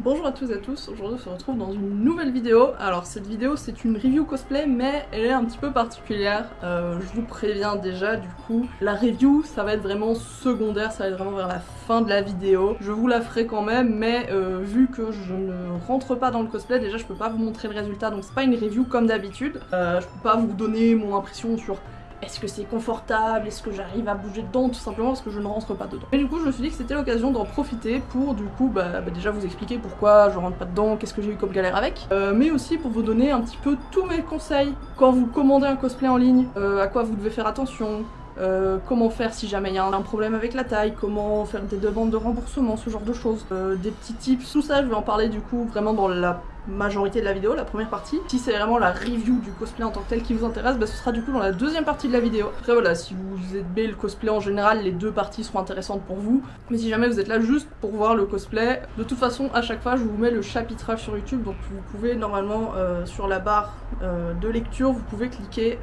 Bonjour à tous et à tous, aujourd'hui on se retrouve dans une nouvelle vidéo. Alors cette vidéo c'est une review cosplay mais elle est un petit peu particulière, je vous préviens déjà du coup. La review ça va être vraiment secondaire, ça va être vraiment vers la fin de la vidéo. Je vous la ferai quand même mais vu que je ne rentre pas dans le cosplay, déjà je peux pas vous montrer le résultat donc c'est pas une review comme d'habitude. Je peux pas vous donner mon impression sur est-ce que c'est confortable, est-ce que j'arrive à bouger dedans, tout simplement parce que je ne rentre pas dedans. Et du coup je me suis dit que c'était l'occasion d'en profiter pour du coup déjà vous expliquer pourquoi je rentre pas dedans, qu'est-ce que j'ai eu comme galère avec, mais aussi pour vous donner un petit peu tous mes conseils quand vous commandez un cosplay en ligne, à quoi vous devez faire attention, comment faire si jamais il y a un problème avec la taille, comment faire des demandes de remboursement, ce genre de choses, des petits tips, tout ça je vais en parler du coup vraiment dans la majorité de la vidéo, la première partie. Si c'est vraiment la review du cosplay en tant que tel qui vous intéresse, ce sera du coup dans la deuxième partie de la vidéo. Après voilà, si vous aimez le cosplay en général, les deux parties seront intéressantes pour vous. Mais si jamais vous êtes là juste pour voir le cosplay, de toute façon à chaque fois je vous mets le chapitrage sur YouTube, donc vous pouvez normalement sur la barre de lecture, vous pouvez cliquer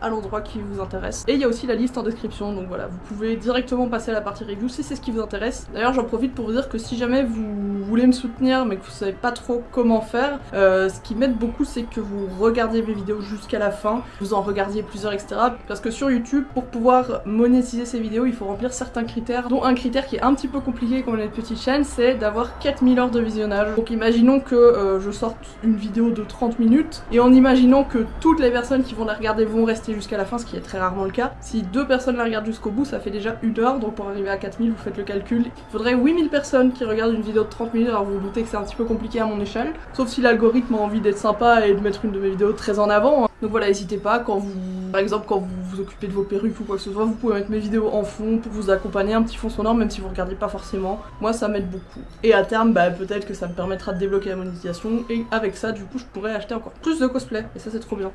à l'endroit qui vous intéresse. Et il y a aussi la liste en description, donc voilà, vous pouvez directement passer à la partie review si c'est ce qui vous intéresse. D'ailleurs j'en profite pour vous dire que si jamais vous voulez me soutenir mais que vous savez pas trop comment faire, ce qui m'aide beaucoup c'est que vous regardiez mes vidéos jusqu'à la fin, vous en regardiez plusieurs etc. Parce que sur YouTube, pour pouvoir monétiser ces vidéos, il faut remplir certains critères, dont un critère qui est un petit peu compliqué comme les petites chaînes, c'est d'avoir 4000 heures de visionnage. Donc imaginons que je sorte une vidéo de 30 minutes, et en imaginant que toutes les personnes qui vont la regarder vont rester jusqu'à la fin, ce qui est très rarement le cas, si 2 personnes la regardent jusqu'au bout, ça fait déjà 1 heure, donc pour arriver à 4000, vous faites le calcul, il faudrait 8000 personnes qui regardent une vidéo de 30 minutes, alors vous vous doutez que c'est un petit peu compliqué à mon échelle, sauf si l'algorithme a envie d'être sympa et de mettre une de mes vidéos très en avant. Donc voilà, n'hésitez pas, quand vous, par exemple quand vous vous occupez de vos perruques ou quoi que ce soit, vous pouvez mettre mes vidéos en fond pour vous accompagner, un petit fond sonore même si vous regardez pas forcément. Moi ça m'aide beaucoup. Et à terme, peut-être que ça me permettra de débloquer la monétisation et avec ça du coup je pourrais acheter encore plus de cosplay et ça c'est trop bien.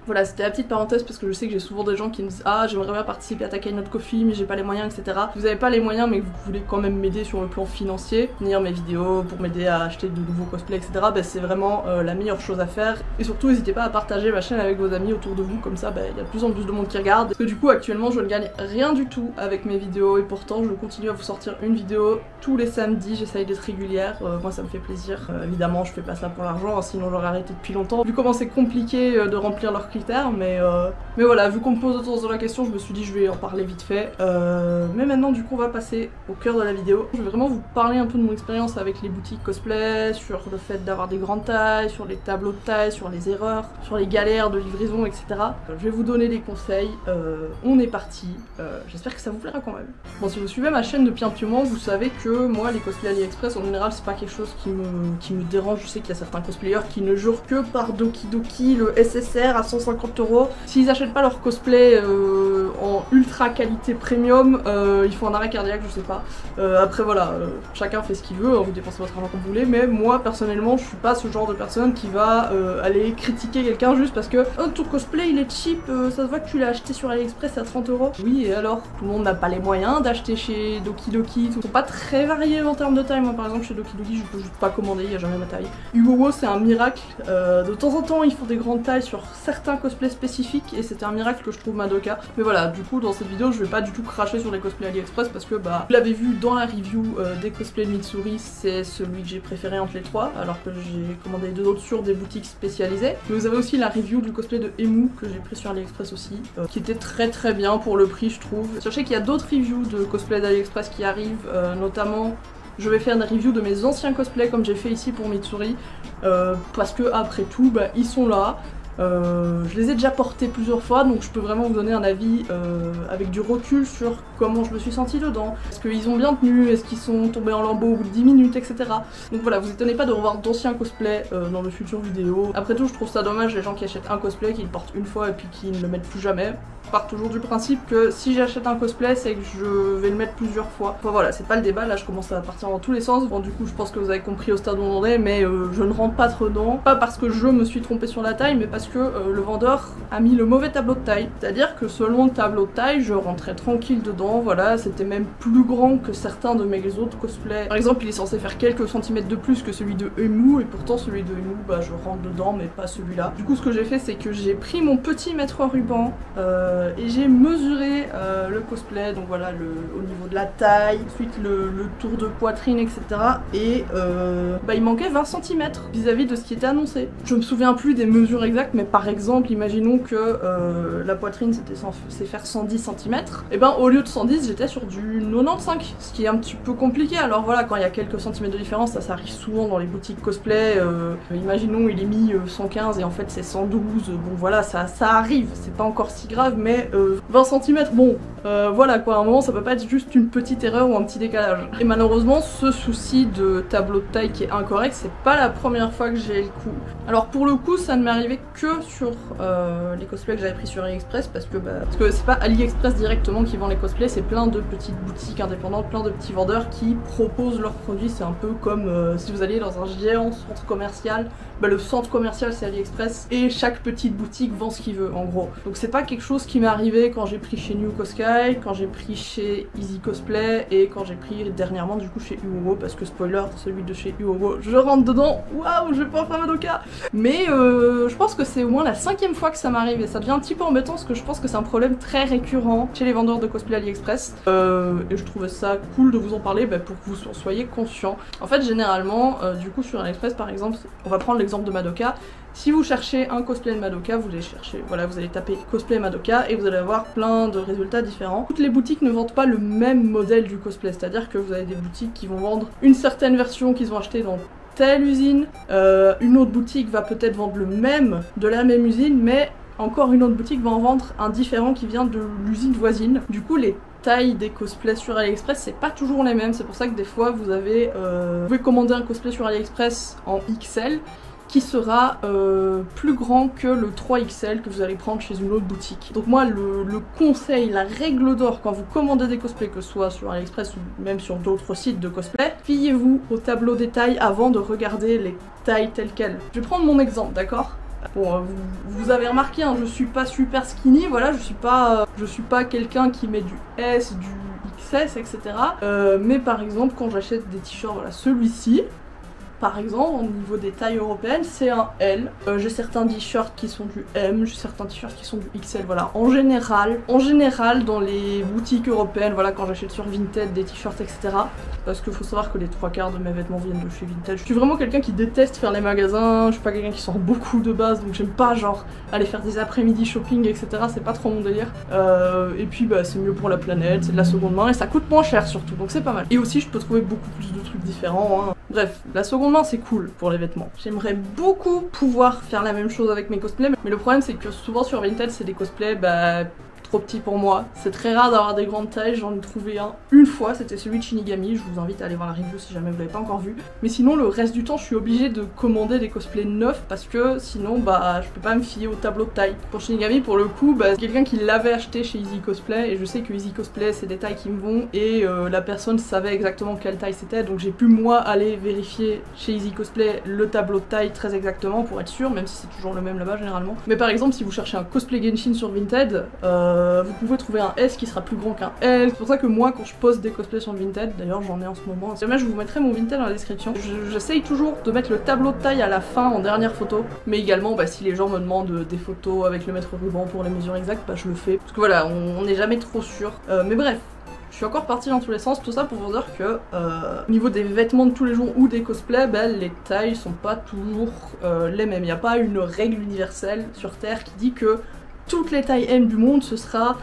Voilà, c'était la petite parenthèse parce que je sais que j'ai souvent des gens qui me disent ah j'aimerais bien participer à ta cagnotte Ko-fi mais j'ai pas les moyens etc. Vous avez pas les moyens mais que vous voulez quand même m'aider sur le plan financier, venir mes vidéos pour m'aider à acheter de nouveaux cosplays etc. C'est vraiment la meilleure chose à faire. Et surtout n'hésitez pas à partager ma chaîne avec vos amis autour de vous, comme ça il y a de plus en plus de monde qui regarde. Parce que du coup actuellement je ne gagne rien du tout avec mes vidéos et pourtant je continue à vous sortir une vidéo tous les samedis, j'essaye d'être régulière, moi ça me fait plaisir. Évidemment je fais pas ça pour l'argent, hein, sinon j'aurais arrêté depuis longtemps. Vu comment c'est compliqué de remplir leurs critères, mais voilà, vu qu'on me pose autour de la question, je me suis dit je vais en parler vite fait. Mais maintenant du coup on va passer au cœur de la vidéo. Je vais vraiment vous parler un peu de mon expérience avec les boutiques cosplay, sur le fait d'avoir des grandes tailles, sur les tableaux de taille, sur les erreurs, sur les galères de livraison, etc. Je vais vous donner des conseils, on est parti, j'espère que ça vous plaira quand même. Bon, si vous suivez ma chaîne depuis un petit moment, vous savez que moi les cosplays AliExpress en général c'est pas quelque chose qui me dérange. Je sais qu'il y a certains cosplayers qui ne jurent que par Doki Doki, le SSR à 150 €. S'ils achètent pas leur cosplay en ultra qualité premium, ils font un arrêt cardiaque, je sais pas. Après voilà, chacun fait ce qu'il veut, vous dépensez votre argent comme vous voulez, mais moi personnellement je suis pas ce genre de personne qui va aller critiquer quelqu'un juste parce que oh, ton cosplay il est cheap, ça se voit que tu l'as acheté sur AliExpress à 30 €. Oui et alors, tout le monde n'a pas les moyens d'acheter chez Doki Doki, ils sont pas très variés en termes de taille. Moi par exemple chez Doki Doki je peux juste pas commander, il y a jamais ma taille. Uwowo c'est un miracle, de temps en temps ils font des grandes tailles sur certains cosplays spécifiques et c'était un miracle que je trouve Madoka. Mais voilà, du coup dans cette vidéo je vais pas du tout cracher sur les cosplays AliExpress parce que vous l'avez vu dans la review des cosplays de Mitsuri, c'est celui que j'ai préféré entre les trois, alors que j'ai commandé 2 autres sur des boutiques spécialisées. Mais vous avez aussi la review du cosplay de Emu que j'ai pris sur AliExpress aussi, qui était très bien pour le prix je trouve. Sachez qu'il y a d'autres reviews de cosplay d'AliExpress qui arrivent, notamment je vais faire une review de mes anciens cosplays comme j'ai fait ici pour Mitsuri, parce que après tout ils sont là. Je les ai déjà portés plusieurs fois donc je peux vraiment vous donner un avis avec du recul sur comment je me suis sentie dedans. Est-ce qu'ils ont bien tenu, est-ce qu'ils sont tombés en lambeaux au bout de 10 minutes, etc. Donc voilà, vous étonnez pas de revoir d'anciens cosplays dans de futures vidéos. Après tout je trouve ça dommage les gens qui achètent un cosplay, qui le portent une fois et puis qui ne le mettent plus jamais. Je pars toujours du principe que si j'achète un cosplay c'est que je vais le mettre plusieurs fois. Enfin voilà, c'est pas le débat, là je commence à partir dans tous les sens. Bon du coup je pense que vous avez compris au stade où on en est, mais je ne rentre pas trop dedans. Pas parce que je me suis trompée sur la taille, mais parce que le vendeur a mis le mauvais tableau de taille. C'est-à-dire que selon le tableau de taille, je rentrais tranquille dedans, voilà, c'était même plus grand que certains de mes autres cosplays. Par exemple, il est censé faire quelques centimètres de plus que celui de Emu, et pourtant celui de Emu, bah je rentre dedans, mais pas celui-là. Du coup, ce que j'ai fait, c'est que j'ai pris mon petit mètre ruban et j'ai mesuré le cosplay, donc voilà, au niveau de la taille, ensuite le tour de poitrine, etc. Et bah il manquait 20 cm vis-à-vis de ce qui était annoncé. Je me souviens plus des mesures exactes, mais par exemple, imaginons que la poitrine c'est faire 110 cm, et ben au lieu de 110, j'étais sur du 95, ce qui est un petit peu compliqué. Alors voilà, quand il y a quelques centimètres de différence, ça arrive souvent dans les boutiques cosplay. Imaginons il est mis 115 et en fait c'est 112, bon voilà, ça arrive, c'est pas encore si grave, mais 20 cm, bon, voilà quoi, à un moment ça peut pas être juste une petite erreur ou un petit décalage. Et malheureusement, ce souci de tableau de taille qui est incorrect, c'est pas la première fois que j'ai le coup. Alors pour le coup, ça ne m'est arrivé que sur les cosplays que j'avais pris sur AliExpress, parce que c'est pas AliExpress directement qui vend les cosplays, c'est plein de petites boutiques indépendantes, plein de petits vendeurs qui proposent leurs produits. C'est un peu comme si vous alliez dans un géant centre commercial, bah, le centre commercial c'est AliExpress et chaque petite boutique vend ce qu'il veut en gros. Donc c'est pas quelque chose qui m'est arrivé quand j'ai pris chez New Cosky, quand j'ai pris chez Easy Cosplay et quand j'ai pris dernièrement du coup chez Uowo, parce que spoiler, celui de chez Uowo, je rentre dedans, waouh, je vais pas faire Madoka. Mais je pense que c'est au moins la 5e fois que ça m'arrive et ça devient un petit peu embêtant parce que je pense que c'est un problème très récurrent chez les vendeurs de cosplay AliExpress et je trouvais ça cool de vous en parler pour que vous soyez conscients. En fait généralement du coup sur AliExpress par exemple, on va prendre l'exemple de Madoka. Si vous cherchez un cosplay de Madoka, vous allez chercher, voilà, vous allez taper cosplay Madoka et vous allez avoir plein de résultats différents. Toutes les boutiques ne vendent pas le même modèle du cosplay, c'est-à-dire que vous avez des boutiques qui vont vendre une certaine version qu'ils ont achetée dans telle usine, une autre boutique va peut-être vendre le même de la même usine, mais encore une autre boutique va en vendre un différent qui vient de l'usine voisine. Du coup, les tailles des cosplays sur AliExpress c'est pas toujours les mêmes, c'est pour ça que des fois vous pouvez commander un cosplay sur AliExpress en XL qui sera plus grand que le 3XL que vous allez prendre chez une autre boutique. Donc moi le conseil, la règle d'or quand vous commandez des cosplays, que ce soit sur AliExpress ou même sur d'autres sites de cosplay, fiez-vous au tableau des tailles avant de regarder les tailles telles quelles. Je vais prendre mon exemple, d'accord? Bon, vous avez remarqué, hein, je suis pas super skinny, voilà, je suis pas quelqu'un qui met du S, du XS, etc. Mais par exemple, quand j'achète des t-shirts, voilà, celui-ci, par exemple, au niveau des tailles européennes, c'est un L. J'ai certains t-shirts qui sont du M, j'ai certains t-shirts qui sont du XL, voilà. En général, dans les boutiques européennes, voilà, quand j'achète sur Vinted des t-shirts, etc. Parce qu'il faut savoir que les 3/4 de mes vêtements viennent de chez Vinted. Je suis vraiment quelqu'un qui déteste faire les magasins, je suis pas quelqu'un qui sort beaucoup de base, donc j'aime pas genre aller faire des après-midi shopping, etc. C'est pas trop mon délire. Et puis bah c'est mieux pour la planète, c'est de la seconde main et ça coûte moins cher surtout, donc c'est pas mal. Et aussi je peux trouver beaucoup plus de trucs différents, hein. Bref, la seconde main c'est cool pour les vêtements. J'aimerais beaucoup pouvoir faire la même chose avec mes cosplays, mais le problème c'est que souvent sur Vinted c'est des cosplays trop petit pour moi. C'est très rare d'avoir des grandes tailles, j'en ai trouvé un une fois, c'était celui de Shinigami, je vous invite à aller voir la review si jamais vous l'avez pas encore vu. Mais sinon le reste du temps je suis obligée de commander des cosplays neufs parce que sinon je peux pas me fier au tableau de taille. Pour Shinigami pour le coup, c'est quelqu'un qui l'avait acheté chez Easy Cosplay et je sais que Easy Cosplay c'est des tailles qui me vont et la personne savait exactement quelle taille c'était, donc j'ai pu moi aller vérifier chez Easy Cosplay le tableau de taille très exactement pour être sûr, même si c'est toujours le même là-bas généralement. Mais par exemple si vous cherchez un cosplay Genshin sur Vinted, vous pouvez trouver un S qui sera plus grand qu'un L. C'est pour ça que moi quand je poste des cosplays sur Vinted, d'ailleurs j'en ai en ce moment, si jamais je vous mettrai mon Vinted dans la description, j'essaye toujours de mettre le tableau de taille à la fin en dernière photo, mais également si les gens me demandent des photos avec le mètre ruban pour les mesures exactes, je le fais, parce que voilà, on n'est jamais trop sûr. Mais bref, je suis encore partie dans tous les sens, tout ça pour vous dire que au niveau des vêtements de tous les jours ou des cosplays, les tailles sont pas toujours les mêmes. Il n'y a pas une règle universelle sur Terre qui dit que toutes les tailles M du monde ce sera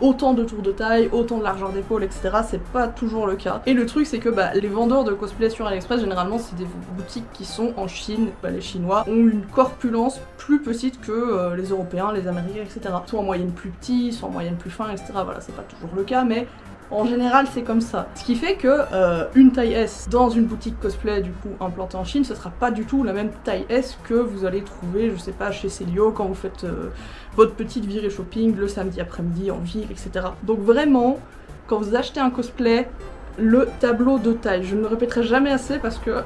autant de tours de taille, autant de largeur d'épaule, etc. C'est pas toujours le cas. Et le truc c'est que les vendeurs de cosplay sur AliExpress généralement c'est des boutiques qui sont en Chine. Les Chinois ont une corpulence plus petite que les Européens, les Américains, etc. Soit en moyenne plus petits, soit en moyenne plus fins, etc. Voilà, c'est pas toujours le cas, mais en général c'est comme ça. Ce qui fait que une taille S dans une boutique cosplay du coup implantée en Chine, ce sera pas du tout la même taille S que vous allez trouver, je sais pas, chez Célio quand vous faites votre petite virée shopping le samedi après-midi en ville, etc. Donc vraiment, quand vous achetez un cosplay, le tableau de taille. Je ne le répéterai jamais assez parce que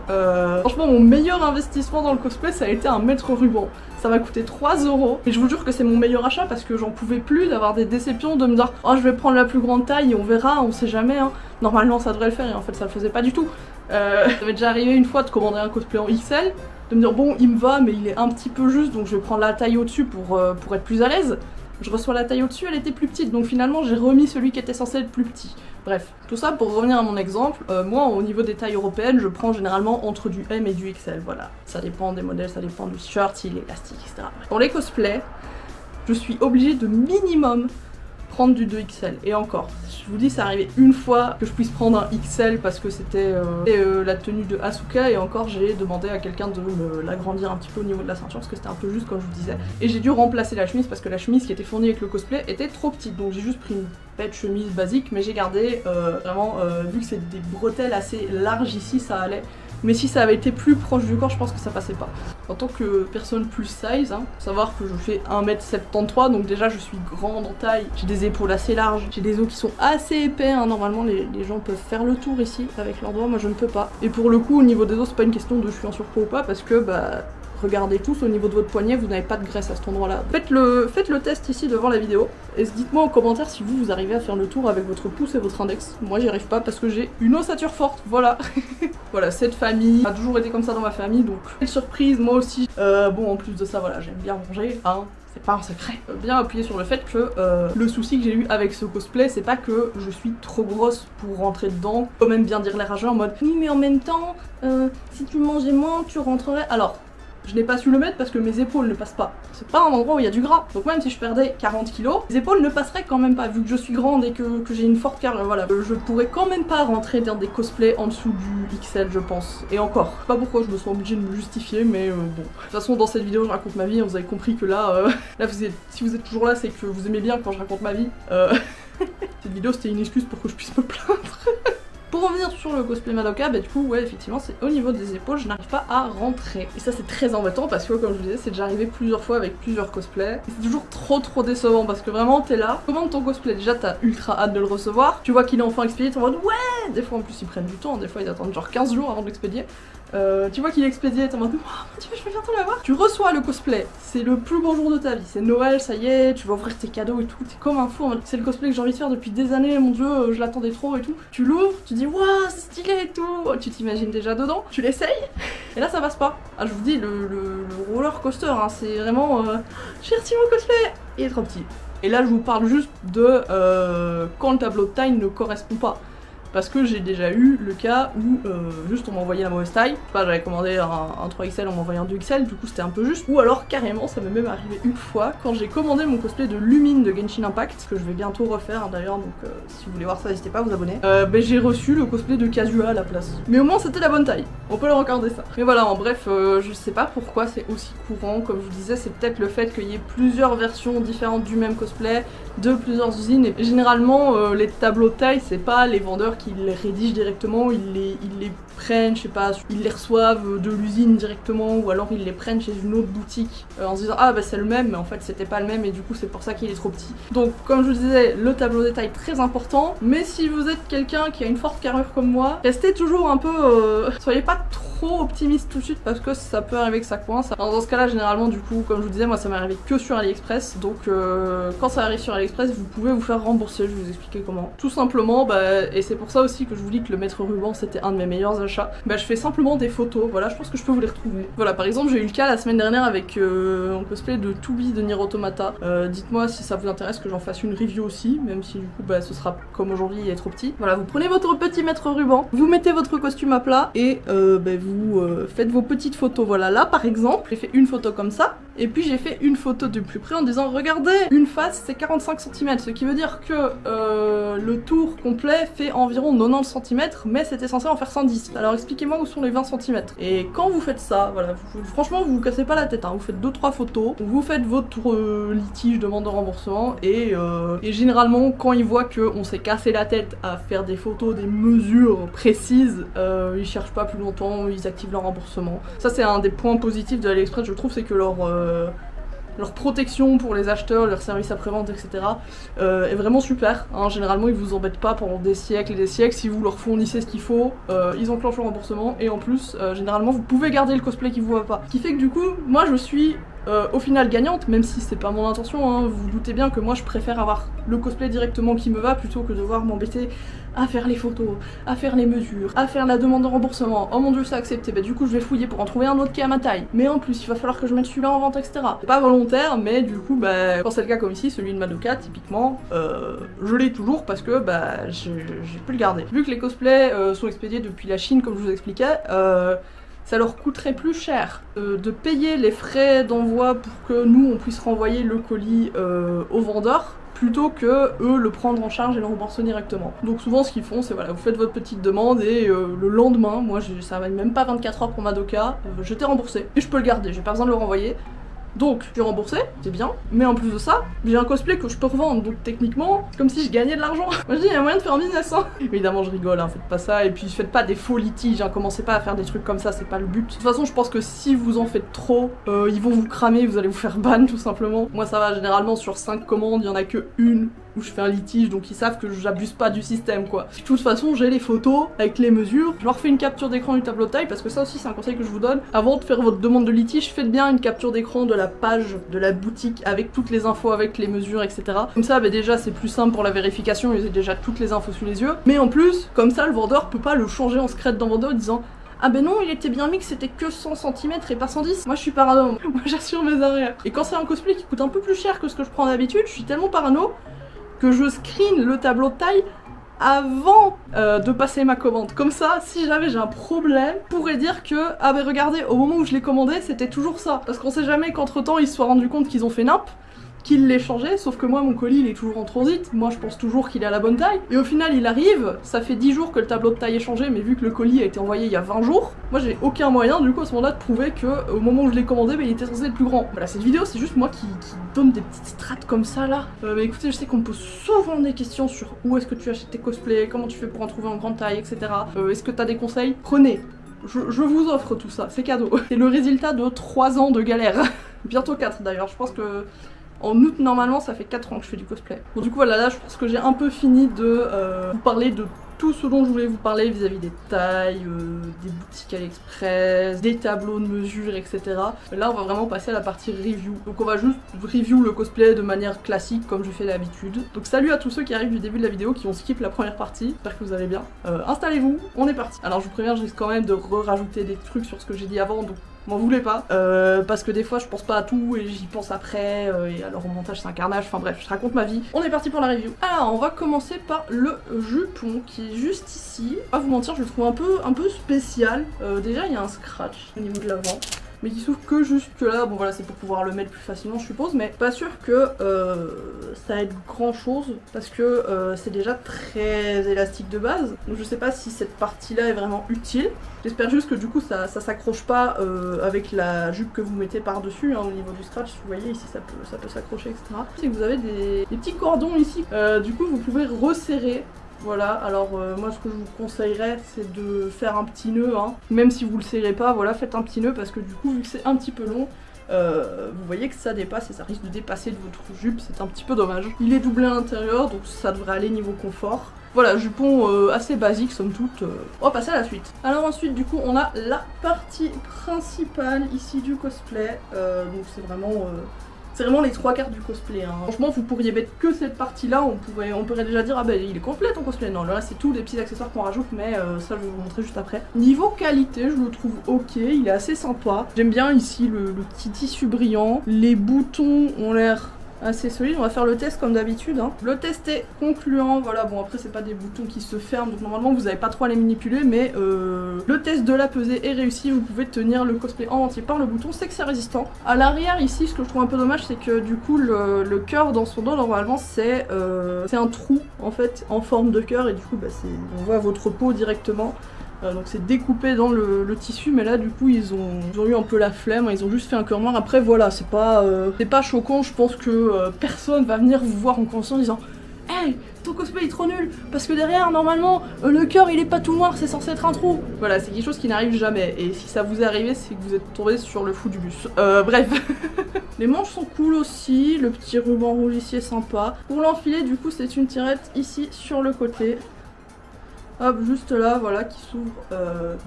franchement mon meilleur investissement dans le cosplay ça a été un mètre ruban. Ça m'a coûté 3 € et je vous jure que c'est mon meilleur achat parce que j'en pouvais plus d'avoir des déceptions, de me dire oh je vais prendre la plus grande taille et on verra, on sait jamais hein. Normalement ça devrait le faire et en fait ça le faisait pas du tout. Ça m'est déjà arrivé une fois de commander un cosplay en XL, de me dire bon il me va mais il est un petit peu juste donc je vais prendre la taille au-dessus pour être plus à l'aise. Je reçois la taille au-dessus, elle était plus petite donc finalement j'ai remis celui qui était censé être plus petit. Bref, tout ça pour revenir à mon exemple, moi au niveau des tailles européennes je prends généralement entre du M et du XL, voilà. Ça dépend des modèles, ça dépend du shirt, si l'élastique, etc. Pour les cosplays, je suis obligée de minimum prendre du 2XL et encore. Je vous dis c'est arrivé une fois que je puisse prendre un XL parce que c'était la tenue de Asuka et encore j'ai demandé à quelqu'un de me l'agrandir un petit peu au niveau de la ceinture parce que c'était un peu juste comme je vous disais et j'ai dû remplacer la chemise parce que la chemise qui était fournie avec le cosplay était trop petite donc j'ai juste pris une bête chemise basique mais j'ai gardé vraiment vu que c'est des bretelles assez larges ici ça allait. Mais si ça avait été plus proche du corps, je pense que ça passait pas. En tant que personne plus size, hein, faut savoir que je fais 1m73, donc déjà je suis grande en taille, j'ai des épaules assez larges, j'ai des os qui sont assez épais, hein. Normalement les gens peuvent faire le tour ici avec leurs doigts, moi je ne peux pas. Et pour le coup, au niveau des os, c'est pas une question de je suis en surpoids ou pas, parce que bah... regardez tous au niveau de votre poignet, vous n'avez pas de graisse à cet endroit là. Faites le test ici devant la vidéo et dites-moi en commentaire si vous arrivez à faire le tour avec votre pouce et votre index. Moi j'y arrive pas parce que j'ai une ossature forte, voilà. Voilà, cette famille a toujours été comme ça dans ma famille donc quelle surprise, moi aussi. Bon en plus de ça voilà, j'aime bien manger, hein. C'est pas un secret. Bien appuyer sur le fait que le souci que j'ai eu avec ce cosplay, c'est pas que je suis trop grosse pour rentrer dedans. Faut même bien dire les rageux en mode oui mais en même temps, si tu mangeais moins, tu rentrerais. Alors, je n'ai pas su le mettre parce que mes épaules ne passent pas. C'est pas un endroit où il y a du gras. Donc même si je perdais 40 kilos, les épaules ne passeraient quand même pas. Vu que je suis grande et que j'ai une forte carrure, voilà. Je pourrais quand même pas rentrer dans des cosplays en dessous du XL, je pense. Et encore. Je sais pas pourquoi je me sens obligée de me justifier, mais bon. De toute façon, dans cette vidéo, je raconte ma vie. Vous avez compris que là, si vous êtes toujours là, c'est que vous aimez bien quand je raconte ma vie. Cette vidéo, c'était une excuse pour que je puisse me plaindre. Pour revenir sur le cosplay Madoka, bah du coup ouais effectivement c'est au niveau des épaules, je n'arrive pas à rentrer. Et ça c'est très embêtant parce que comme je vous disais c'est déjà arrivé plusieurs fois avec plusieurs cosplays. C'est toujours trop décevant parce que vraiment t'es là, commandes ton cosplay, déjà t'as ultra hâte de le recevoir, tu vois qu'il est enfin expédié, t'es en mode ouais. Des fois en plus ils prennent du temps, des fois ils attendent genre 15 jours avant de l'expédier. Tu vois qu'il est expédié, t'es en mode oh mon dieu je vais bientôt l'avoir. Tu reçois le cosplay, c'est le plus beau jour de ta vie, c'est Noël, ça y est, tu vas ouvrir tes cadeaux et tout, t'es comme un fou en mode c'est le cosplay que j'ai envie de faire depuis des années, mon dieu je l'attendais trop et tout. Tu l'ouvres, tu dis waouh c'est stylé et tout, tu t'imagines déjà dedans, tu l'essayes et là ça passe pas. Ah je vous dis le roller coaster hein, c'est vraiment j'ai reçu mon cosplay, il est trop petit. Et là je vous parle juste de quand le tableau de taille ne correspond pas. Parce que j'ai déjà eu le cas où juste on m'a envoyé la mauvaise taille. Je sais pas, j'avais commandé un 3XL, on m'a envoyé un 2XL, du coup c'était un peu juste. Ou alors carrément, ça m'est même arrivé une fois quand j'ai commandé mon cosplay de Lumine de Genshin Impact, que je vais bientôt refaire hein, d'ailleurs, donc si vous voulez voir ça, n'hésitez pas à vous abonner. J'ai reçu le cosplay de Kazuha à la place. Mais au moins c'était la bonne taille, on peut leur regarder ça. Mais voilà, en bref, je sais pas pourquoi c'est aussi courant, comme je vous disais, c'est peut-être le fait qu'il y ait plusieurs versions différentes du même cosplay, de plusieurs usines, et généralement les tableaux de taille, c'est pas les vendeurs qui les rédigent directement, ils les prennent, je sais pas, ils les reçoivent de l'usine directement ou alors ils les prennent chez une autre boutique en se disant ah bah c'est le même mais en fait c'était pas le même et du coup c'est pour ça qu'il est trop petit. Donc comme je vous disais, le tableau de taille très important, mais si vous êtes quelqu'un qui a une forte carrure comme moi, restez toujours un peu, soyez pas trop optimiste tout de suite parce que ça peut arriver que ça coince. Alors dans ce cas là généralement du coup comme je vous disais moi ça m'est arrivé que sur AliExpress, donc quand ça arrive sur AliExpress vous pouvez vous faire rembourser, je vais vous expliquer comment. Tout simplement, et c'est pour ça aussi que je vous dis que le mètre ruban c'était un de mes meilleurs achats, je fais simplement des photos, voilà je pense que je peux vous les retrouver. Voilà par exemple j'ai eu le cas la semaine dernière avec un cosplay de Toubi de Nier Automata, dites-moi si ça vous intéresse que j'en fasse une review aussi, même si du coup ce sera comme aujourd'hui il est trop petit. Voilà vous prenez votre petit mètre ruban, vous mettez votre costume à plat et vous faites vos petites photos. Voilà là par exemple j'ai fait une photo comme ça et puis j'ai fait une photo de plus près en disant regardez une face c'est 45 cm, ce qui veut dire que le tour complet fait environ 90 cm mais c'était censé en faire 110. Alors expliquez-moi où sont les 20 cm. Et quand vous faites ça, voilà, franchement vous vous cassez pas la tête, hein, vous faites 2-3 photos, vous faites votre litige, demande de remboursement et généralement quand ils voient qu'on s'est cassé la tête à faire des photos, des mesures précises, ils cherchent pas plus longtemps, ils activent leur remboursement. Ça c'est un des points positifs de AliExpress je trouve, c'est que leur leur protection pour les acheteurs, leur service après-vente, etc. est vraiment super. Hein. Généralement, ils vous embêtent pas pendant des siècles et des siècles. Si vous leur fournissez ce qu'il faut, ils enclenchent le remboursement. Et en plus, généralement, vous pouvez garder le cosplay qui vous va pas. Ce qui fait que du coup, moi je suis au final gagnante, même si c'est pas mon intention, hein. Vous vous doutez bien que moi je préfère avoir le cosplay directement qui me va plutôt que devoir m'embêter à faire les photos, à faire les mesures, à faire la demande de remboursement. Oh mon dieu, c'est accepté, bah du coup je vais fouiller pour en trouver un autre qui est à ma taille. Mais en plus il va falloir que je mette celui-là en vente, etc. C'est pas volontaire, mais du coup bah quand c'est le cas comme ici, celui de Madoka typiquement, je l'ai toujours parce que bah j'ai pu le garder. Vu que les cosplays sont expédiés depuis la Chine comme je vous expliquais, ça leur coûterait plus cher de payer les frais d'envoi pour que nous on puisse renvoyer le colis au vendeur plutôt que eux le prendre en charge et le rembourser directement. Donc souvent ce qu'ils font c'est voilà, vous faites votre petite demande et le lendemain, moi ça va même pas 24 heures pour Madoka, je t'ai remboursé et je peux le garder, j'ai pas besoin de le renvoyer. Donc, je suis remboursé, c'est bien, mais en plus de ça, j'ai un cosplay que je peux revendre, donc techniquement, c'est comme si je gagnais de l'argent. Moi je dis, il y a moyen de faire un business, hein. Évidemment, je rigole, hein, faites pas ça, et puis faites pas des faux litiges, hein, commencez pas à faire des trucs comme ça, c'est pas le but. De toute façon, je pense que si vous en faites trop, ils vont vous cramer, vous allez vous faire ban, tout simplement. Moi ça va, généralement, sur 5 commandes, il y en a que une où je fais un litige, donc ils savent que j'abuse pas du système, quoi. De toute façon, j'ai les photos avec les mesures, je leur fais une capture d'écran du tableau de taille, parce que ça aussi c'est un conseil que je vous donne. Avant de faire votre demande de litige, faites bien une capture d'écran de la page de la boutique avec toutes les infos, avec les mesures, etc. Comme ça, bah déjà c'est plus simple pour la vérification, ils ont déjà toutes les infos sous les yeux. Mais en plus, comme ça, le vendeur peut pas le changer en secret dans vendeur en disant ah ben non, il était bien mis que c'était que 100 cm et pas 110. Moi je suis parano, moi j'assure mes arrières. Et quand c'est un cosplay qui coûte un peu plus cher que ce que je prends d'habitude, je suis tellement parano que je screen le tableau de taille avant de passer ma commande. Comme ça, si jamais j'ai un problème, je pourrais dire que ah ben regardez, au moment où je l'ai commandé, c'était toujours ça. Parce qu'on sait jamais qu'entre temps ils se soient rendus compte qu'ils ont fait nimp, qu'il l'ait changé, sauf que moi mon colis il est toujours en transit, moi je pense toujours qu'il est à la bonne taille, et au final il arrive, ça fait 10 jours que le tableau de taille est changé, mais vu que le colis a été envoyé il y a 20 jours, moi j'ai aucun moyen du coup à ce moment-là de prouver que au moment où je l'ai commandé, bah, il était censé être plus grand. Voilà, cette vidéo c'est juste moi qui donne des petites strates comme ça là. Mais écoutez, je sais qu'on me pose souvent des questions sur où est-ce que tu achètes tes cosplays, comment tu fais pour en trouver en grande taille, etc. Est-ce que t'as des conseils? Prenez. Je vous offre tout ça, c'est cadeau. C'est le résultat de 3 ans de galère. Bientôt 4 d'ailleurs, je pense que en août, normalement, ça fait 4 ans que je fais du cosplay. Bon, du coup, voilà, là, je pense que j'ai un peu fini de vous parler de tout ce dont je voulais vous parler vis-à-vis des tailles, des boutiques AliExpress, des tableaux de mesure, etc. Là, on va vraiment passer à la partie review. Donc, on va juste review le cosplay de manière classique, comme je fais d'habitude. Donc, salut à tous ceux qui arrivent du début de la vidéo, qui ont skip la première partie. J'espère que vous allez bien. Installez-vous, on est parti. Alors, je vous préviens, je risque quand même de rajouter des trucs sur ce que j'ai dit avant, donc m'en voulez pas, parce que des fois je pense pas à tout et j'y pense après, et alors au montage c'est un carnage, enfin bref, je te raconte ma vie. On est parti pour la review. Alors on va commencer par le jupon qui est juste ici. Pas vous mentir, je le trouve un peu spécial. Déjà il y a un scratch au niveau de l'avant, mais qui s'ouvre que jusque là. Bon voilà, c'est pour pouvoir le mettre plus facilement je suppose, mais pas sûr que ça aide grand chose parce que c'est déjà très élastique de base, donc je sais pas si cette partie là est vraiment utile. J'espère juste que du coup ça s'accroche pas avec la jupe que vous mettez par dessus, hein, au niveau du scratch. Vous voyez ici ça peut s'accrocher, etc. C'est que vous avez des petits cordons ici, du coup vous pouvez resserrer. Voilà, alors moi ce que je vous conseillerais c'est de faire un petit nœud, hein. Même si vous le serrez pas, voilà, faites un petit nœud parce que du coup vu que c'est un petit peu long, vous voyez que ça dépasse et ça risque de dépasser de votre jupe, c'est un petit peu dommage. Il est doublé à l'intérieur donc ça devrait aller niveau confort. Voilà, jupon assez basique somme toute. On va passer à la suite. Alors ensuite du coup on a la partie principale ici du cosplay, donc c'est vraiment les 3/4 du cosplay, hein. Franchement vous pourriez mettre que cette partie là, on pourrait déjà dire ah ben il est complet ton cosplay. Non, là c'est tous les petits accessoires qu'on rajoute, mais ça je vais vous montrer juste après. Niveau qualité je le trouve ok, il est assez sympa. J'aime bien ici le petit tissu brillant, les boutons ont l'air assez solide. On va faire le test comme d'habitude, hein. Le test est concluant, voilà, bon après c'est pas des boutons qui se ferment donc normalement vous avez pas trop à les manipuler, mais le test de la pesée est réussi, vous pouvez tenir le cosplay en entier par le bouton, c'est que c'est résistant. À l'arrière ici, ce que je trouve un peu dommage c'est que du coup le cœur dans son dos normalement c'est un trou en fait en forme de cœur et du coup bah, on voit votre peau directement. Donc c'est découpé dans le tissu, mais là du coup ils ont eu un peu la flemme, ils ont juste fait un cœur noir. Après voilà, c'est pas choquant, je pense que personne va venir vous voir en conscience en disant hey, ton cosplay est trop nul parce que derrière normalement le cœur il est pas tout noir, c'est censé être un trou. Voilà, c'est quelque chose qui n'arrive jamais et si ça vous est arrivé c'est que vous êtes tombé sur le fou du bus. Bref. Les manches sont cool aussi, le petit ruban rouge ici est sympa. Pour l'enfiler du coup c'est une tirette ici sur le côté. Hop, juste là, voilà, qui s'ouvre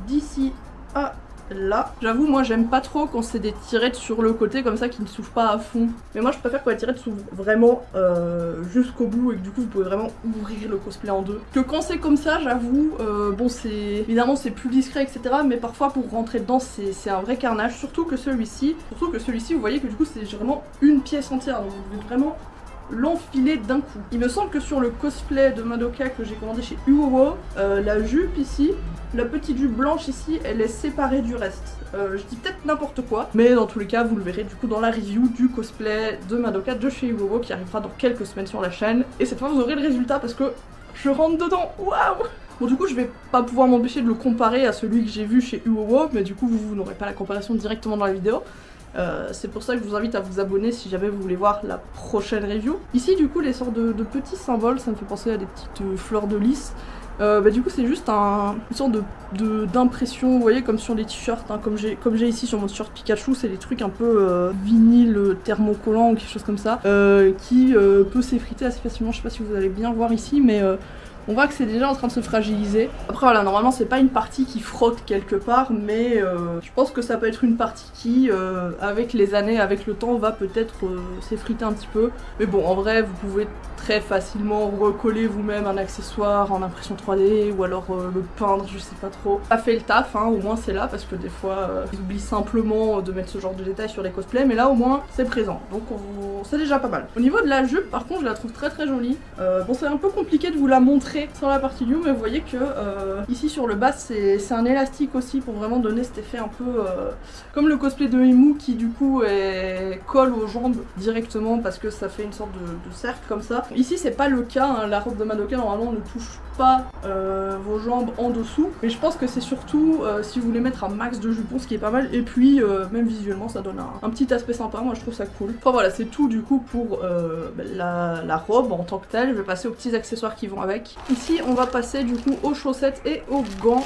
d'ici à là. J'avoue, moi j'aime pas trop quand c'est des tirettes sur le côté comme ça qui ne s'ouvrent pas à fond. Mais moi je préfère quand la tirette s'ouvre vraiment jusqu'au bout et que du coup vous pouvez vraiment ouvrir le cosplay en deux. Que quand c'est comme ça, j'avoue, bon c'est évidemment c'est plus discret etc. Mais parfois pour rentrer dedans c'est un vrai carnage. Surtout que celui-ci, vous voyez que du coup c'est vraiment une pièce entière. Donc vous pouvez vraiment l'enfiler d'un coup. Il me semble que sur le cosplay de Madoka que j'ai commandé chez Uowo, la jupe ici, la petite jupe blanche ici, elle est séparée du reste. Je dis peut-être n'importe quoi, mais dans tous les cas vous le verrez du coup dans la review du cosplay de Madoka de chez Uowo qui arrivera dans quelques semaines sur la chaîne. Et cette fois vous aurez le résultat parce que je rentre dedans, waouh! Bon du coup je vais pas pouvoir m'empêcher de le comparer à celui que j'ai vu chez Uowo, mais du coup vous n'aurez pas la comparaison directement dans la vidéo. C'est pour ça que je vous invite à vous abonner si jamais vous voulez voir la prochaine review. Ici du coup les sortes de petits symboles, ça me fait penser à des petites fleurs de lys. Du coup c'est juste une sorte d'impression, vous voyez, comme sur les t-shirts, hein, comme j'ai ici sur mon t-shirt Pikachu, c'est des trucs un peu vinyle thermocollant ou quelque chose comme ça, qui peut s'effriter assez facilement. Je sais pas si vous allez bien voir ici, mais on voit que c'est déjà en train de se fragiliser. Après voilà, normalement c'est pas une partie qui frotte quelque part, mais je pense que ça peut être une partie qui, avec les années, avec le temps, va peut-être s'effriter un petit peu. Mais bon, en vrai, vous pouvez très facilement recoller vous-même un accessoire en impression 3D ou alors le peindre, je sais pas trop. Ça fait le taf, hein, au moins c'est là, parce que des fois, ils oublient simplement de mettre ce genre de détails sur les cosplays, mais là au moins c'est présent, donc c'est déjà pas mal. Au niveau de la jupe, par contre, je la trouve très très jolie. Bon, c'est un peu compliqué de vous la montrer sur la partie du haut, mais vous voyez que ici sur le bas c'est un élastique aussi pour vraiment donner cet effet un peu comme le cosplay de Emu qui du coup colle aux jambes directement parce que ça fait une sorte de cercle comme ça. Ici c'est pas le cas, hein, la robe de Madoka normalement ne touche pas vos jambes en dessous, mais je pense que c'est surtout si vous voulez mettre un max de jupons, ce qui est pas mal, et puis même visuellement ça donne un petit aspect sympa, moi je trouve ça cool. Enfin voilà, c'est tout du coup pour la robe en tant que telle. Je vais passer aux petits accessoires qui vont avec. Ici on va passer du coup aux chaussettes et aux gants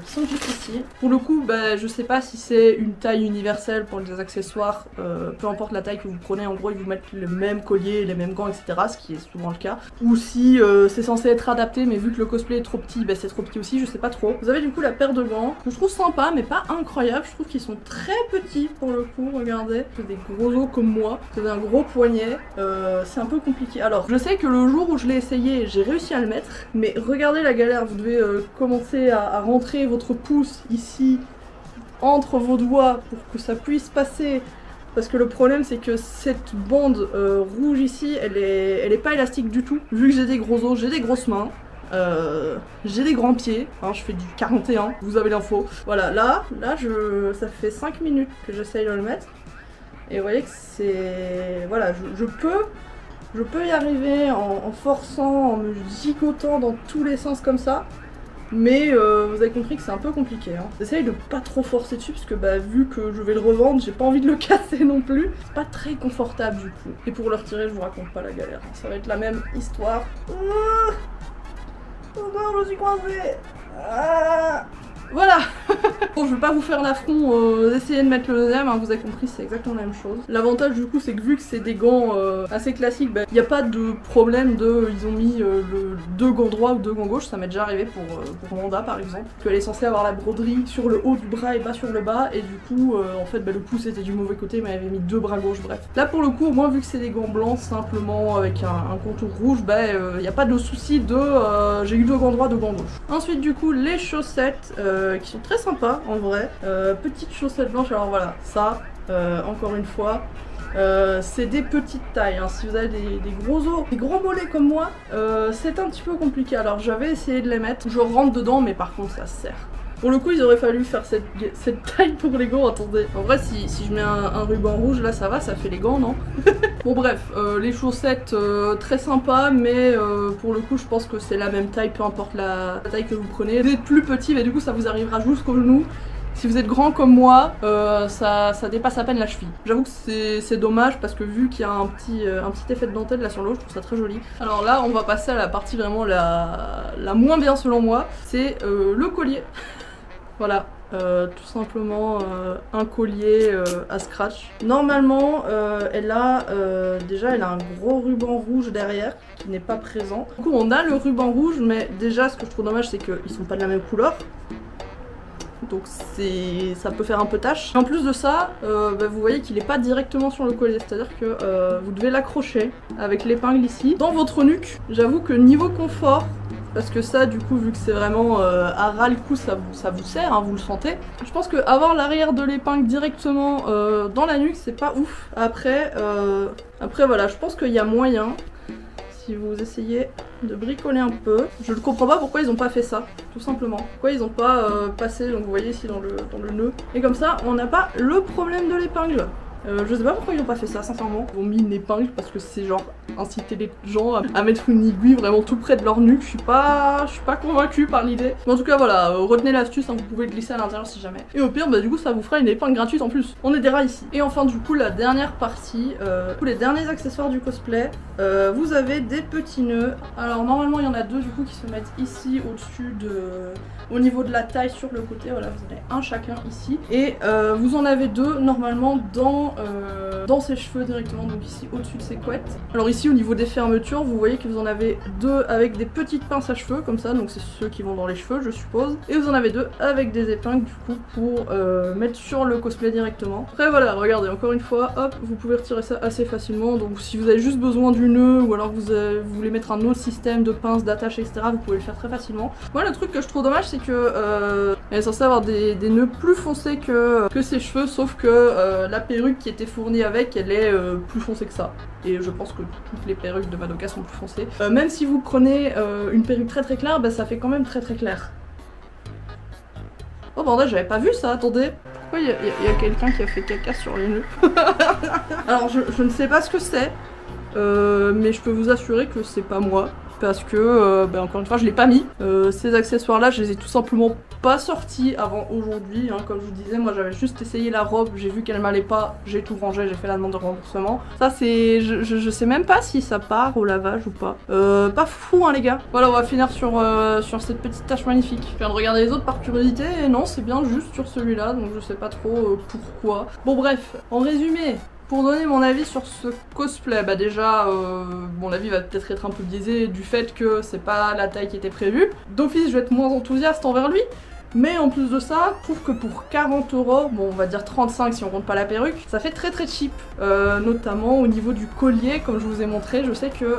qui sont juste ici. Pour le coup je sais pas si c'est une taille universelle pour les accessoires, peu importe la taille que vous prenez, en gros ils vous mettent le même collier, les mêmes gants etc, ce qui est souvent le cas. Ou si c'est censé être adapté mais vu que le cosplay est trop petit, c'est trop petit aussi, je sais pas trop. Vous avez du coup la paire de gants que je trouve sympa mais pas incroyable, je trouve qu'ils sont très petits pour le coup, regardez. C'est des gros os comme moi, c'est un gros poignet, c'est un peu compliqué. Alors je sais que le jour où je l'ai essayé j'ai réussi à le mettre, mais regardez la galère, vous devez commencer à rentrer votre pouce ici entre vos doigts pour que ça puisse passer, parce que le problème c'est que cette bande rouge ici elle est pas élastique du tout, vu que j'ai des gros os, j'ai des grosses mains, j'ai des grands pieds, hein, je fais du 41, vous avez l'info. Voilà, là ça fait 5 minutes que j'essaye de le mettre, et vous voyez que c'est... Voilà, je peux y arriver en forçant, en me gigotant dans tous les sens comme ça, mais vous avez compris que c'est un peu compliqué. Hein. J'essaye de pas trop forcer dessus parce que vu que je vais le revendre, j'ai pas envie de le casser non plus. C'est pas très confortable du coup. Et pour le retirer, je vous raconte pas la galère. Ça va être la même histoire. Oh non, je suis coincée. Voilà. Bon, je vais pas vous faire l'affront d'essayer de mettre le deuxième, hein, vous avez compris, c'est exactement la même chose. L'avantage du coup c'est que vu que c'est des gants assez classiques, il n'y a pas de problème ils ont mis deux gants droits ou deux gants gauche. Ça m'est déjà arrivé pour Manda par exemple, qu'elle est censée avoir la broderie sur le haut du bras et pas sur le bas, et du coup en fait le pouce était du mauvais côté mais elle avait mis deux bras gauche, bref. Là pour le coup au moins vu que c'est des gants blancs simplement avec un contour rouge, il n'y a pas de souci de j'ai eu deux gants droits, deux gants gauche. Ensuite du coup les chaussettes qui sont très sympas en vrai, petites chaussettes blanches. Alors voilà, ça encore une fois c'est des petites tailles, hein. Si vous avez des gros os, des gros mollets comme moi, c'est un petit peu compliqué. Alors j'avais essayé de les mettre, je rentre dedans mais par contre ça serre. Pour le coup il aurait fallu faire cette taille pour les gants, attendez. En vrai si je mets un ruban rouge là ça va, ça fait les gants, non? Bon bref, les chaussettes très sympas, mais pour le coup je pense que c'est la même taille, peu importe la taille que vous prenez. Vous êtes plus petit mais du coup ça vous arrivera jusqu'au genou. Si vous êtes grand comme moi, ça dépasse à peine la cheville. J'avoue que c'est dommage parce que vu qu'il y a un petit effet de dentelle là sur le haut, je trouve ça très joli. Alors là, on va passer à la partie vraiment la moins bien selon moi, c'est le collier. Voilà. Tout simplement un collier à scratch. Normalement, elle a un gros ruban rouge derrière qui n'est pas présent. Du coup, on a le ruban rouge, mais déjà, ce que je trouve dommage, c'est qu'ils sont pas de la même couleur. Donc ça peut faire un peu tâche. Et en plus de ça, vous voyez qu'il n'est pas directement sur le collier, c'est-à-dire que vous devez l'accrocher avec l'épingle ici dans votre nuque. J'avoue que niveau confort, parce que ça du coup vu que c'est vraiment à ras le cou ça vous sert, hein, vous le sentez. Je pense que avoir l'arrière de l'épingle directement dans la nuque c'est pas ouf. Après voilà, je pense qu'il y a moyen. Si vous essayez de bricoler un peu. Je ne comprends pas pourquoi ils n'ont pas fait ça, tout simplement. Pourquoi ils n'ont pas passé, donc vous voyez ici dans le nœud. Et comme ça, on n'a pas le problème de l'épingle. Je sais pas pourquoi ils n'ont pas fait ça, sincèrement. Ils ont mis une épingle parce que c'est genre inciter les gens à mettre une aiguille vraiment tout près de leur nuque. Je suis pas convaincue par l'idée. Mais en tout cas, voilà, retenez l'astuce, hein, vous pouvez glisser à l'intérieur si jamais. Et au pire, du coup, ça vous fera une épingle gratuite en plus. On est des rats ici. Et enfin, du coup, la dernière partie, tous les derniers accessoires du cosplay, vous avez des petits nœuds. Alors, normalement, il y en a deux du coup qui se mettent ici au-dessus au niveau de la taille sur le côté. Voilà, vous en avez un chacun ici. Et vous en avez deux normalement dans ses cheveux directement, donc ici au-dessus de ses couettes. Alors ici au niveau des fermetures, vous voyez que vous en avez deux avec des petites pinces à cheveux comme ça, donc c'est ceux qui vont dans les cheveux je suppose. Et vous en avez deux avec des épingles du coup pour mettre sur le cosplay directement. Après voilà, regardez encore une fois, hop, vous pouvez retirer ça assez facilement. Donc si vous avez juste besoin du nœud ou alors vous voulez mettre un autre système de pinces, d'attache, etc., vous pouvez le faire très facilement. Moi le truc que je trouve dommage c'est que elle est censée avoir des nœuds plus foncés que ses cheveux, sauf que la perruque qui était fournie avec, elle est plus foncée que ça. Et je pense que toutes les perruques de Madoka sont plus foncées. Même si vous prenez une perruque très très claire, ça fait quand même très très clair. Oh bordel, j'avais pas vu ça, attendez. Pourquoi il y a quelqu'un qui a fait caca sur les nœuds? Alors je ne sais pas ce que c'est, mais je peux vous assurer que c'est pas moi. Parce que, encore une fois, je l'ai pas mis. Ces accessoires-là, je les ai tout simplement pas sortis avant aujourd'hui. Hein. Comme je vous disais, moi j'avais juste essayé la robe, j'ai vu qu'elle m'allait pas, j'ai tout rangé, j'ai fait la demande de remboursement. Ça c'est... Je sais même pas si ça part au lavage ou pas. Pas fou hein les gars. Voilà, on va finir sur cette petite tâche magnifique. Je viens de regarder les autres par curiosité et non, c'est bien juste sur celui-là, donc je sais pas trop pourquoi. Bon bref, en résumé, pour donner mon avis sur ce cosplay, déjà, mon avis va peut-être être un peu biaisé du fait que c'est pas la taille qui était prévue. D'office, je vais être moins enthousiaste envers lui. Mais en plus de ça, je trouve que pour 40 €, bon on va dire 35 si on compte pas la perruque, ça fait très très cheap. Notamment au niveau du collier, comme je vous ai montré, je sais que...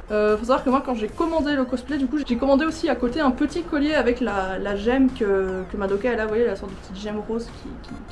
faut savoir que moi quand j'ai commandé le cosplay, du coup j'ai commandé aussi à côté un petit collier avec la gemme que Madoka elle a, vous voyez la sorte de petite gemme rose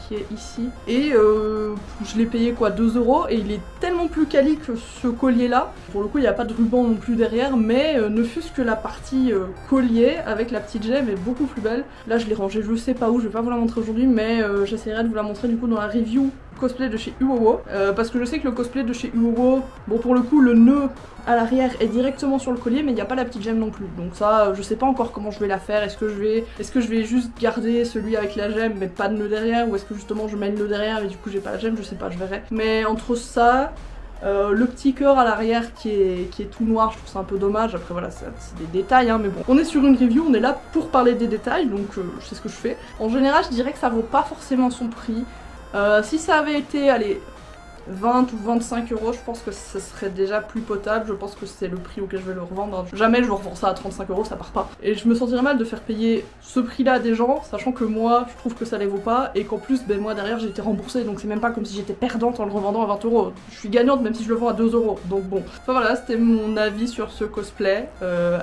qui est ici. Et je l'ai payé quoi, 2 € et il est tellement plus quali que ce collier là. Pour le coup il n'y a pas de ruban non plus derrière, mais ne fût-ce que la partie collier avec la petite gemme est beaucoup plus belle. Là je l'ai rangé je sais pas où, je vais pas vous la montrer aujourd'hui, mais j'essaierai de vous la montrer du coup dans la review cosplay de chez Uowo, parce que je sais que le cosplay de chez Uowo, bon pour le coup le nœud à l'arrière est directement sur le collier mais il n'y a pas la petite gemme non plus, donc ça je sais pas encore comment je vais la faire. Est-ce que je vais juste garder celui avec la gemme mais pas de nœud derrière, ou est-ce que justement je mets le nœud derrière mais du coup j'ai pas la gemme, je sais pas, je verrai. Mais entre ça, le petit cœur à l'arrière qui est tout noir, je trouve ça un peu dommage. Après voilà, c'est des détails hein, mais bon. On est sur une review, on est là pour parler des détails, donc je sais ce que je fais. En général je dirais que ça vaut pas forcément son prix. Si ça avait été, allez, 20 ou 25 €, je pense que ce serait déjà plus potable. Je pense que c'est le prix auquel je vais le revendre. Jamais je revends ça à 35 €, ça part pas. Et je me sentirais mal de faire payer ce prix-là à des gens, sachant que moi, je trouve que ça les vaut pas, et qu'en plus, moi derrière, j'ai été remboursée, donc c'est même pas comme si j'étais perdante en le revendant à 20 €. Je suis gagnante même si je le vends à 2 €, donc bon. Enfin voilà, c'était mon avis sur ce cosplay.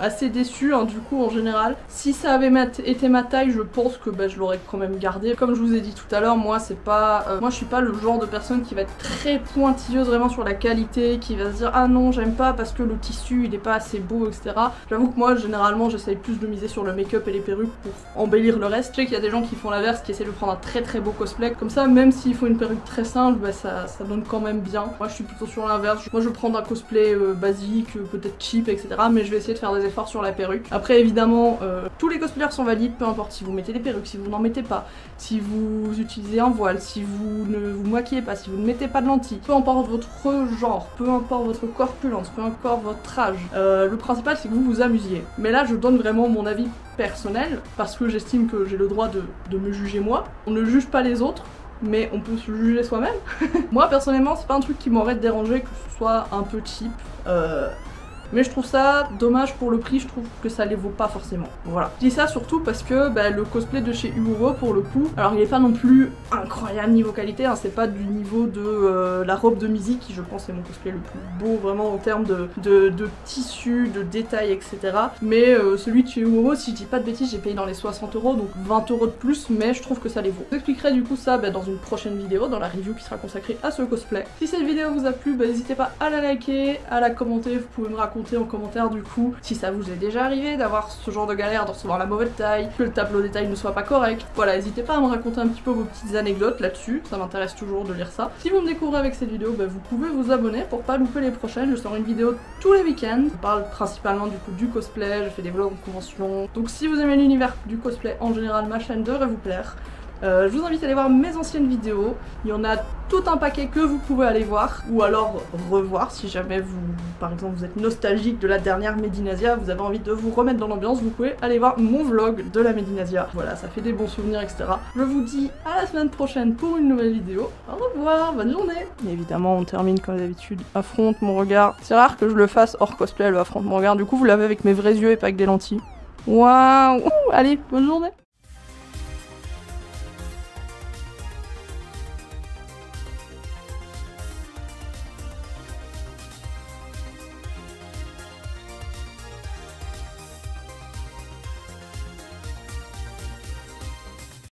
Assez déçu, hein, du coup, en général. Si ça avait été ma taille, je pense que je l'aurais quand même gardé. Comme je vous ai dit tout à l'heure, moi, c'est pas... moi, je suis pas le genre de personne qui va être très pointilleuse vraiment sur la qualité, qui va se dire ah non j'aime pas parce que le tissu il est pas assez beau, etc. J'avoue que moi généralement j'essaye plus de miser sur le make-up et les perruques pour embellir le reste. Je sais qu'il y a des gens qui font l'inverse, qui essaient de prendre un très beau cosplay, comme ça même s'il faut une perruque très simple, bah, ça donne quand même bien. Moi je suis plutôt sur l'inverse, moi je vais prendre un cosplay basique, peut-être cheap, etc. mais je vais essayer de faire des efforts sur la perruque. Après évidemment tous les cosplayers sont valides, peu importe si vous mettez des perruques, si vous n'en mettez pas, si vous utilisez un voile, si vous ne vous maquillez pas, si vous ne mettez pas de lentilles, peu importe votre genre, peu importe votre corpulence, peu importe votre âge, le principal c'est que vous vous amusiez. Mais là je donne vraiment mon avis personnel parce que j'estime que j'ai le droit de me juger moi. On ne juge pas les autres, mais on peut se juger soi-même. Moi personnellement c'est pas un truc qui m'aurait dérangé que ce soit un peu cheap, mais je trouve ça dommage pour le prix, je trouve que ça les vaut pas forcément. Voilà. Je dis ça surtout parce que bah, le cosplay de chez Uuro pour le coup, alors il est pas non plus incroyable niveau qualité, hein, c'est pas du niveau de la robe de Mizzy qui je pense est mon cosplay le plus beau vraiment en termes de tissu, de détails, etc. Mais celui de chez Uuro, si je dis pas de bêtises, j'ai payé dans les 60 €, donc 20 € de plus, mais je trouve que ça les vaut. Je vous expliquerai du coup ça bah, dans une prochaine vidéo, dans la review qui sera consacrée à ce cosplay. Si cette vidéo vous a plu, bah, n'hésitez pas à la liker, à la commenter, vous pouvez me raconter en commentaire du coup si ça vous est déjà arrivé d'avoir ce genre de galère, de recevoir la mauvaise taille, que le tableau des tailles ne soit pas correct. Voilà, n'hésitez pas à me raconter un petit peu vos petites anecdotes là-dessus, ça m'intéresse toujours de lire ça. Si vous me découvrez avec cette vidéo, bah, vous pouvez vous abonner pour pas louper les prochaines, je sors une vidéo tous les week-ends. Je parle principalement du coup du cosplay, je fais des vlogs en convention, donc si vous aimez l'univers du cosplay en général, ma chaîne devrait vous plaire. Je vous invite à aller voir mes anciennes vidéos, il y en a tout un paquet que vous pouvez aller voir, ou alors revoir si jamais vous, par exemple, vous êtes nostalgique de la dernière Medinasia, vous avez envie de vous remettre dans l'ambiance, vous pouvez aller voir mon vlog de la Medinasia. Voilà, ça fait des bons souvenirs, etc. Je vous dis à la semaine prochaine pour une nouvelle vidéo. Au revoir, bonne journée. Et évidemment, on termine comme d'habitude. Affronte mon regard. C'est rare que je le fasse hors cosplay, le affronte mon regard. Du coup, vous l'avez avec mes vrais yeux et pas avec des lentilles. Waouh. Allez, bonne journée.